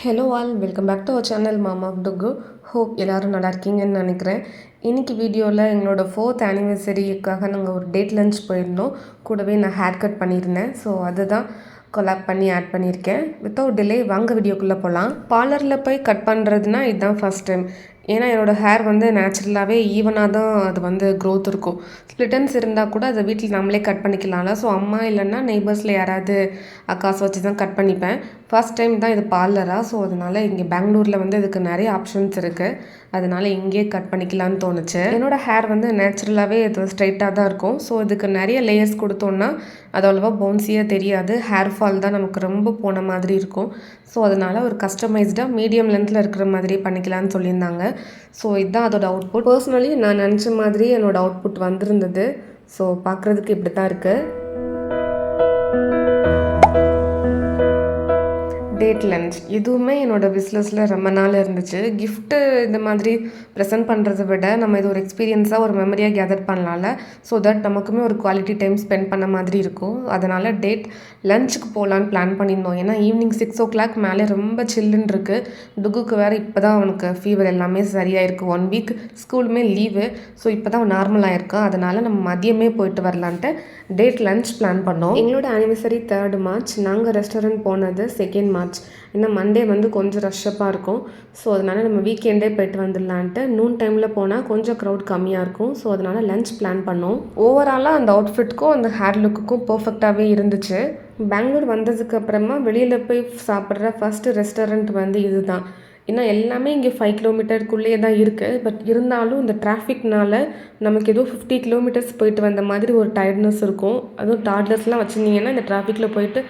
Hello all, welcome back to our channel மாமா டுகு. Hope எல்லோரும் நல்லா இருக்கீங்கன்னு நினைக்கிறேன். இன்றைக்கி வீடியோவில் எங்களோட 4th ஆனிவர்சரிக்காக நாங்கள் ஒரு டேட் லஞ்ச் போயிருந்தோம். கூடவே நான் ஹேர் கட் பண்ணியிருந்தேன். ஸோ அதுதான் கொலாப் பண்ணி ஆட் பண்ணியிருக்கேன். வித்தவுட் டிலே வாங்க வீடியோக்குள்ளே போகலாம். பார்லரில் போய் கட் பண்ணுறதுனா இதுதான் ஃபஸ்ட் டைம். ஏன்னா என்னோடய ஹேர் வந்து நேச்சுரலாகவே ஈவனாக தான் அது வந்து க்ரோத் இருக்கும். ஸ்ப்ளிட்டன்ஸ் இருந்தால் கூட அதை வீட்டில் நம்மளே கட் பண்ணிக்கலாம்ல. ஸோ அம்மா இல்லைன்னா நெய்பர்ஸில் யாராவது அக்காசை வச்சு தான் கட் பண்ணிப்பேன். ஃபர்ஸ்ட் டைம் தான் இது பார்லராக. ஸோ அதனால் இங்கே பெங்களூரில் வந்து இதுக்கு நிறைய ஆப்ஷன்ஸ் இருக்குது. அதனால் இங்கேயே கட் பண்ணிக்கலான்னு தோணுச்சு. என்னோடய ஹேர் வந்து நேச்சுரலாகவே இது ஸ்ட்ரைட்டாக தான் இருக்கும். ஸோ இதுக்கு நிறைய லேயர்ஸ் கொடுத்தோன்னா அது அவ்வளோவா பவுன்ஸியாக தெரியாது. ஹேர் ஃபால் தான் நமக்கு ரொம்ப போன மாதிரி இருக்கும். ஸோ அதனால் ஒரு கஸ்டமைஸ்டாக மீடியம் லென்த்தில் இருக்கிற மாதிரி பண்ணிக்கலான்னு சொல்லியிருந்தாங்க. ஸோ இதுதான் அதோட அவுட்புட். பர்சனலி நான் நினச்ச மாதிரி என்னோடய அவுட்புட் வந்திருந்தது. ஸோ பார்க்குறதுக்கு இப்படி தான் இருக்குது. டேட் லஞ்ச் இதுவுமே என்னோடய பிஸ்னஸில் ரொம்ப நாள் இருந்துச்சு. கிஃப்ட்டு இந்த மாதிரி ப்ரெசென்ட் பண்ணுறதை விட நம்ம இது ஒரு எக்ஸ்பீரியன்ஸாக ஒரு மெமரியாக கேதர் பண்ணலாம்ல. ஸோ தட் நமக்குமே ஒரு குவாலிட்டி டைம் ஸ்பெண்ட் பண்ண மாதிரி இருக்கும். அதனால் டேட் லஞ்சுக்கு போகலான்னு பிளான் பண்ணியிருந்தோம். ஏன்னா ஈவினிங் 6 o'clock மேலே ரொம்ப சில்லுன்னு இருக்குது. டுகுக்கு வேறு இப்போ தான் அவனுக்கு ஃபீவர் எல்லாமே சரியாயிருக்கு. 1 week ஸ்கூலுமே லீவு. ஸோ இப்போ தான் நார்மல் ஆகிருக்கான். அதனால் நம்ம மதியமே போயிட்டு வரலான்ட்டு டேட் லஞ்ச் பிளான் பண்ணோம். எங்களோட ஆனிவர்சரி 3rd March. நாங்கள் ரெஸ்டாரண்ட் போனது 2nd March. ஏன்னா மண்டே வந்து கொஞ்சம் ரஷ்ஷப்பாக இருக்கும். ஸோ அதனால் நம்ம வீக்கெண்டே போய்ட்டு வந்துடலான்ட்டு நூன் டைமில் போனால் கொஞ்சம் க்ரௌட் கம்மியாக இருக்கும். ஸோ அதனால் லஞ்ச் பிளான் பண்ணோம். ஓவராலாக அந்த அவுட்ஃபிட்க்கும் அந்த ஹேர் லுக்குக்கும் பர்ஃபெக்டாகவே இருந்துச்சு. பெங்களூர் வந்ததுக்கு அப்புறமா வெளியில் போய் சாப்பிட்ற ஃபஸ்ட்டு ரெஸ்டாரண்ட் வந்து இது தான். ஏன்னா எல்லாமே இங்கே 5 kilometerக்குள்ளேயே தான் இருக்குது. பட் இருந்தாலும் இந்த டிராஃபிக்னால நமக்கு ஏதோ 50 kilometers போயிட்டு வந்த மாதிரி ஒரு டயர்ட்னஸ் இருக்கும். அதுவும் டாட்லர்ஸ்லாம் வச்சுருந்தீங்கன்னா இந்த டிராஃபிக்கில் போயிட்டு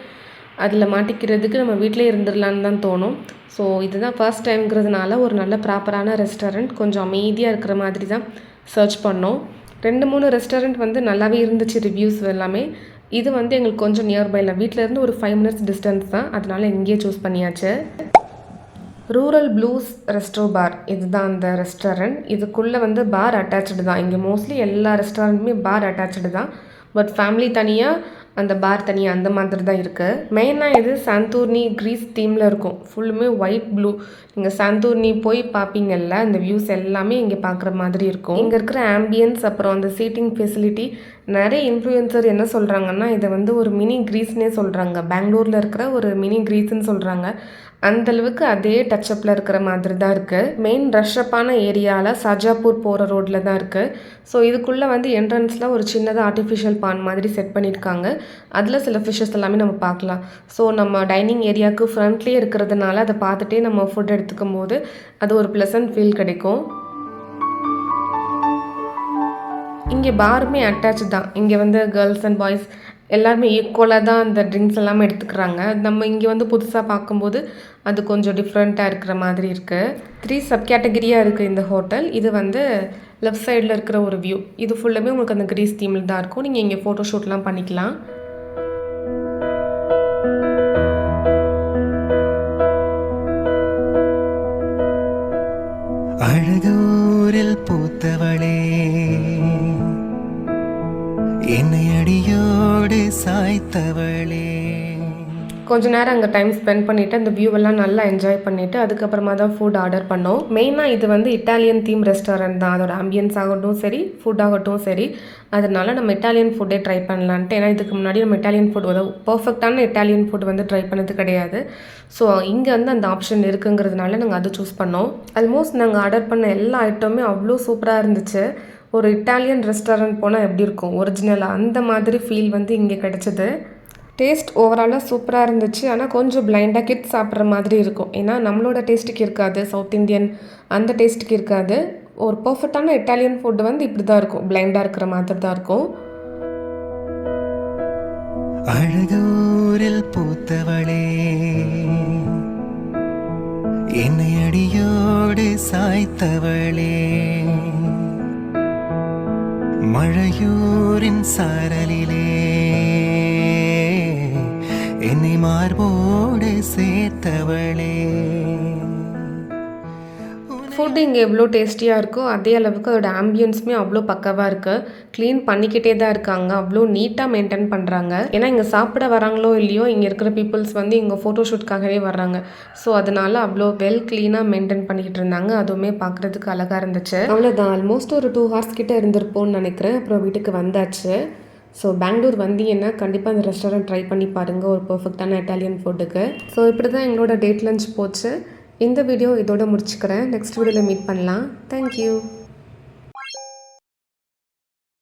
அதில் மாட்டிக்கிறதுக்கு நம்ம வீட்டிலே இருந்துடலான்னு தான் தோணும். ஸோ இதுதான் ஃபர்ஸ்ட் டைம்ங்கிறதுனால ஒரு நல்ல ப்ராப்பரான ரெஸ்டாரண்ட் கொஞ்சம் அமைதியாக இருக்கிற மாதிரி தான் சர்ச் பண்ணோம். 2-3 ரெஸ்டாரண்ட் வந்து நல்லாவே இருந்துச்சு ரிவ்யூஸ் எல்லாமே. இது வந்து எங்களுக்கு கொஞ்சம் நியர்பையில் வீட்டிலேருந்து ஒரு 5 minutes டிஸ்டன்ஸ் தான். அதனால் இங்கேயே சூஸ் பண்ணியாச்சு. ரூரல் ப்ளூஸ் ரெஸ்டோ பார் இதுதான் அந்த ரெஸ்டாரண்ட். இதுக்குள்ளே வந்து பார் அட்டாச்சு தான். இங்கே மோஸ்ட்லி எல்லா ரெஸ்டாரண்ட்டுமே பார் அட்டாச்சு தான். பட் ஃபேமிலி தனியாக அந்த பார் தனியாக அந்த மாதிரி தான் இருக்குது. மெயினாக இது சாந்தூர்னி க்ரீஸ் தீமில் இருக்கும். ஃபுல்லுமே ஒயிட் ப்ளூ. நீங்கள் சாந்தூர்னி போய் பார்ப்பீங்கல்ல, அந்த வியூஸ் எல்லாமே இங்கே பார்க்குற மாதிரி இருக்கும். இங்கே இருக்கிற ஆம்பியன்ஸ் அப்புறம் அந்த சீட்டிங் ஃபெசிலிட்டி. நிறைய இன்ஃப்ளூயன்சர் என்ன சொல்கிறாங்கன்னா இதை வந்து ஒரு மினி க்ரீஸ்னே சொல்கிறாங்க. பெங்களூரில் இருக்கிற ஒரு மினி க்ரீஸ்ன்னு சொல்கிறாங்க. அந்தளவுக்கு அதே டச்சப்பில் இருக்கிற மாதிரி தான் இருக்குது. மெயின் ரஷ்அப்பான ஏரியாவில் சஜாப்பூர் போகிற ரோட்டில் தான் இருக்குது. ஸோ இதுக்குள்ளே வந்து என்ட்ரன்ஸில் ஒரு சின்னதாக ஆர்டிஃபிஷியல் பாண்ட் மாதிரி செட் பண்ணியிருக்காங்க. அதில் சில ஃபிஷ்ஷஸ் எல்லாமே நம்ம பார்க்கலாம். ஸோ நம்ம டைனிங் ஏரியாவுக்கு ஃப்ரண்ட்லேயே இருக்கிறதுனால அதை பார்த்துட்டே நம்ம ஃபுட் எடுத்துக்கும் போது அது ஒரு ப்ளசன்ட் ஃபீல் கிடைக்கும். இங்கே பாருமே அட்டாச்சு தான். இங்கே வந்து கேர்ள்ஸ் அண்ட் பாய்ஸ் எல்லாருமே ஈக்குவலாக தான் அந்த ட்ரிங்க்ஸ் எல்லாமே எடுத்துக்கிறாங்க. நம்ம இங்கே வந்து புதுசாக பார்க்கும்போது அது கொஞ்சம் டிஃப்ரெண்ட்டாக இருக்கிற மாதிரி இருக்குது. 3 சப் கேட்டகரியாக இருக்குது இந்த ஹோட்டல். இது வந்து லெஃப்ட் சைடில் இருக்கிற ஒரு வியூ. இது ஃபுல்லாமே உங்களுக்கு அந்த க்ரீஸ் தீமில் தான் இருக்கும். நீங்கள் இங்கே ஃபோட்டோ ஷூட்லாம் பண்ணிக்கலாம். அழகூரில் பூத்தவளே என்னை அடியோடு சாய்த்தவளே. கொஞ்ச நேரம் அங்கே டைம் ஸ்பெண்ட் பண்ணிவிட்டு அந்த வியூவெல்லாம் நல்லா என்ஜாய் பண்ணிவிட்டு அதுக்கப்புறமா தான் ஃபுட் ஆர்டர் பண்ணோம். மெயினாக இது வந்து இட்டாலியன் தீம் ரெஸ்டாரண்ட் தான். அதோட ஆம்பியன்ஸ் ஆகட்டும் சரி, ஃபுட் ஆகட்டும் சரி. அதனால நம்ம இட்டாலியன் ஃபுட்டே ட்ரை பண்ணலான்ட்டு. ஏன்னா இதுக்கு முன்னாடி நம்ம இட்டாலியன் ஃபுட் பர்ஃபெக்டான இட்டாலியன் ஃபுட் வந்து ட்ரை பண்ணது கிடையாது. ஸோ இங்கே வந்து அந்த ஆப்ஷன் இருக்குங்கிறதுனால நாங்கள் அதை சூஸ் பண்ணோம். ஆல்மோஸ்ட் நாங்கள் ஆர்டர் பண்ண எல்லா ஐட்டமுமே அவ்வளோ சூப்பராக இருந்துச்சு. ஒரு இட்டாலியன் ரெஸ்டாரண்ட் போனால் எப்படி இருக்கும் ஒரிஜினலாக அந்த மாதிரி ஃபீல் வந்து இங்கே கிடச்சிது. டேஸ்ட் ஓவராலாக சூப்பராக இருந்துச்சு. ஆனால் கொஞ்சம் பிளைண்டாக கிட்ஸ் சாப்பிட்ற மாதிரி இருக்கும். ஏன்னா நம்மளோட டேஸ்ட்டுக்கு இருக்காது, சவுத் இண்டியன் அந்த டேஸ்ட்டுக்கு இருக்காது. ஒரு பர்ஃபெக்டான இட்டாலியன் ஃபுட்டு வந்து இப்படி தான் இருக்கும், பிளைண்டாக இருக்கிற மாதிரி தான் இருக்கும். அழகூரில் பூத்தவளே என்னை அடியோடு சாய்த்தவளே மழையூரின் சாரலிலே என்னை மார்போடு சேர்த்தவளே. ஃபுட் இங்கே எவ்வளோ டேஸ்டியாக இருக்கோ அதே அளவுக்கு அதோட ஆம்பியன்ஸுமே அவ்வளோ பக்காவாக இருக்குது. க்ளீன் பண்ணிக்கிட்டே தான் இருக்காங்க. அவ்வளோ நீட்டாக மெயின்டைன் பண்ணுறாங்க. ஏன்னா இங்கே சாப்பிட வராங்களோ இல்லையோ இங்கே இருக்கிற பீப்புள்ஸ் வந்து இங்கே ஃபோட்டோஷூட்காகவே வர்றாங்க. ஸோ அதனால அவ்வளோ வெல் க்ளீனாக மெயின்டைன் பண்ணிக்கிட்டு இருந்தாங்க. அதுவுமே பார்க்குறதுக்கு அழகாக இருந்துச்சு. அவ்வளோதான், ஆல்மோஸ்ட் ஒரு 2 ஹார்ஸ் கிட்ட இருந்திருப்போம்னு நினைக்கிறேன். அப்புறம் வீட்டுக்கு வந்தாச்சு. ஸோ பெங்களூர் வந்தீங்கன்னா கண்டிப்பாக இந்த ரெஸ்டாரண்ட் ட்ரை பண்ணி பாருங்கள், ஒரு பர்ஃபெக்டான இட்டாலியன் ஃபுட்டுக்கு. ஸோ இப்படி தான் எங்களோட டேட் லஞ்ச் போச்சு. இந்த வீடியோ இதோட முடிச்சுக்கிறேன். நெக்ஸ்ட் வீடியோவில் மீட் பண்ணலாம். தேங்க்யூ.